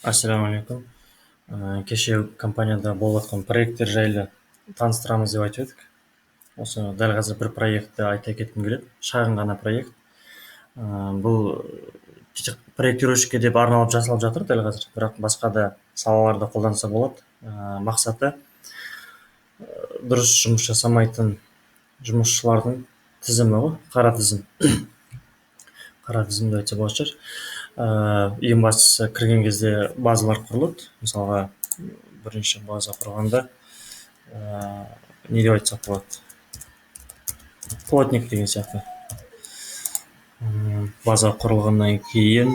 Ассалаумағалейкум. Кеше компанияда болып жатқан проекттер жайлы таныстырамыз деп айтып едік. Осы дәл қазір бір проектті айта кеткім келеді. Шағын ғана проект. Бұл тек проектировщикке деп арналып жасалып жатыр дәл қазір, бірақ басқа да салаларда қолданса болады. Мақсаты дұрыс жұмыс жасамайтын жұмысшылардың тізімі ғой, қара тізім. Қара тізімді айтса болатын шығар. Ең бастысы кірген кезде базалар құрылады. Мысалға бірінші база құрғанда не деп айтсақ болады, плотник деген сияқты. База құрылғаннан кейін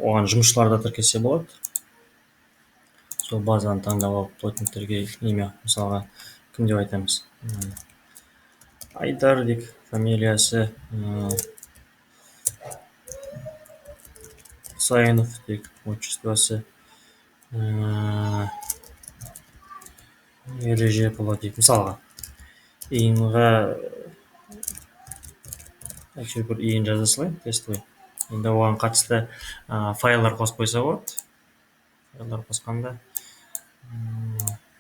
оған жұмысшыларды тіркесе болады. Сол базаны таңдап алып плотниктерге неме, мысалға кім деп айтамыз, Айдар дейік, фамилиясы Құсайынов дейік, отчествосы Ережепұлы дейік, мысалға. Иынға бір иін жаза салайын, тестовый. Енді оған қатысты файлдар қосып қойса болады. Файлдар қосқанда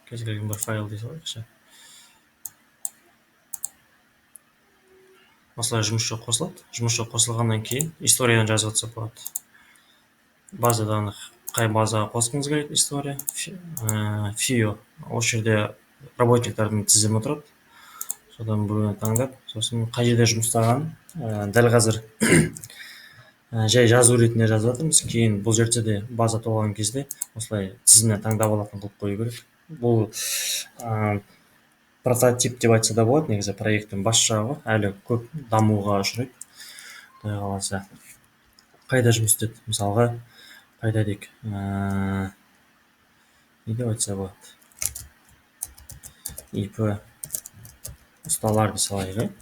кез келген бір файл дей салайықшы. Осылай жұмысшы қосылады. Жұмысшы қосылғаннан кейін историяны жазып отырса болады. Базадан қай базаға қосқыңыз келеді история. FIO. Осы жерде работниктардың тізімі тұрады. Содан біреуін таңдап, сосын қай жерде жұмыстаған. Дәл қазір жай жазу ретінде жазып жатырмыз. Кейін бұл жерде де база толған кезде осылай тізімнен таңдап алатын қылып қою керек. Бұл прототип деп айтса да болады, негізі проекттің бас жағы әлі көп дамуға ұшырайды. Құдай қаласа. Қайда жұмыс істеді? Мысалға, қайда дейік? Не деп айтса болады? ИП ұсталар дей салайық.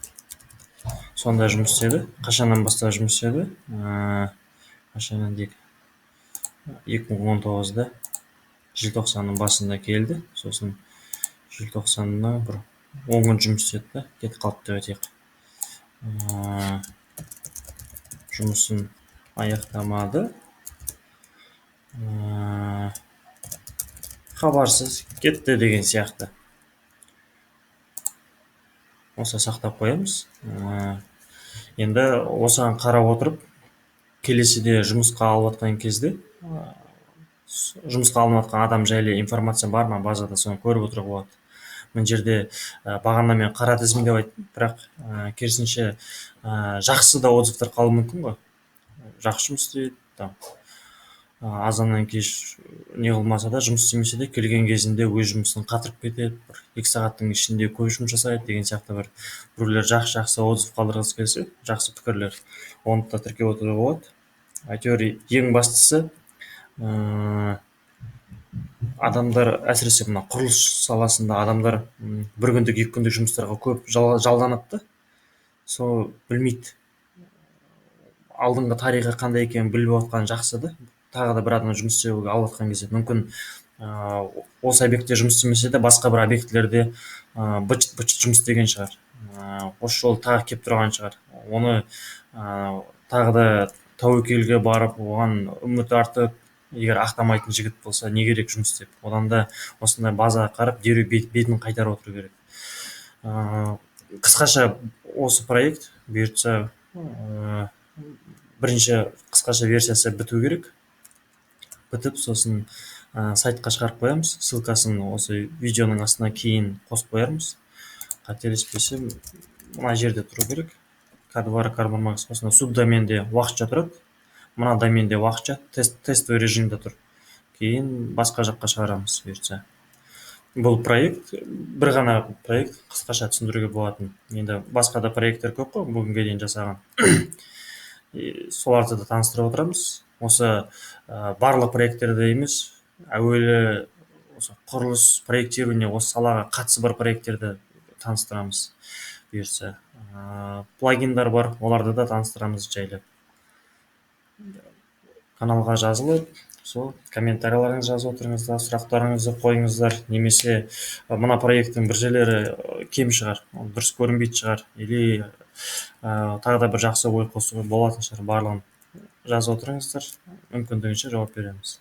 Сонда жұмыс істеді. Қашаннан бастап жұмыс істеді? Қашаннан дейік? 2019-да желтоқсанның басында келді. Сосын желтоқсаннан бір 10 күн жұмыс істеді, кетіп қалды деп айтайық. Жұмысын аяқтамады. Хабарсыз кетті деген сияқты. Осы сақтап қоямыз. Енді осыған қарап отырып, келесіде жұмысқа алып жатқан кезде, жұмысқа алынып жатқан адам жайлы информация бар ма базада, соны көріп отыруға болады. Мына жерде бағана мен қара тізім деп айттым, бірақ керісінше жақсы да отзывтар қалуы мүмкін ғой. Жақсы жұмыс істейді, азаннан кеш не қылмаса да, жұмыс істемесе де, келген кезінде өз жұмысын қатырып кетеді, 2 сағаттың ішінде көп жұмыс жасайды деген сияқты біреулер жақсы отзыв қалдырғысы келсе, жақсы пікірлер, оны да тіркеп отыруға болады. Әйтеуір ең бастысы адамдар, әсіресе мына құрылыс саласында адамдар бір күндік, 2 күндік жұмыстарға көп жалданады. Сол білмейді. Алдыңғы тарихы қандай екенін біліп отқан жақсы да. Тағы да бір адам жұмыс істеуге алып отқан кезде мүмкін осы объектте жұмыс істемесе де, басқа бір объектілерде быт жұмыс істеген шығар. Осы жолы тағы кеп тұрған шығар. Оны тағы да тәуекелге барып, оған үміт артып, егер ақтамайтын жігіт болса, не керек жұмыс істеп? Одан да осындай базаға қарап, дереу бетін қайтарып отыру керек. Қысқаша осы проект бұйыртса бірінші қысқаша версиясы біту керек. Бітіп, сосын сайтқа шығарып қоямыз. Ссылкасын осы видеоның астына кейін қосып қоярмыз. Қателеспесем, мына жерде тұру керек. Кадвар Кармармакс, осында субдоменде уақытша тұрады. Мына доменде уақытша, тестовый режимде тұр. Кейін басқа жаққа шығарамыз бұйыртса. Бұл проект, бір ғана проект, қысқаша түсіндіруге болатын. Енді басқа да проекттер көп қой, бүгінге дейін жасаған. Соларды да таныстырып отырамыз. Осы барлық проекттерде емес, әуелі осы құрылыс проектирование, осы салаға қатысы бар проекттерді таныстырамыз бұйырса. Плагиндар бар, оларды да таныстырамыз жайлы. Каналға жазылып, сол комментарияларыңызды жазып отырыңыздар, сұрақтарыңызды қойыңыздар, немесе мына проекттің бір жерлері кем шығар, дұрыс көрінбейтін шығар, или тағы да бір жақсы ой қосуға болатын шығар, барлығын жазып отырыңыздар, мүмкіндігінше жауап береміз.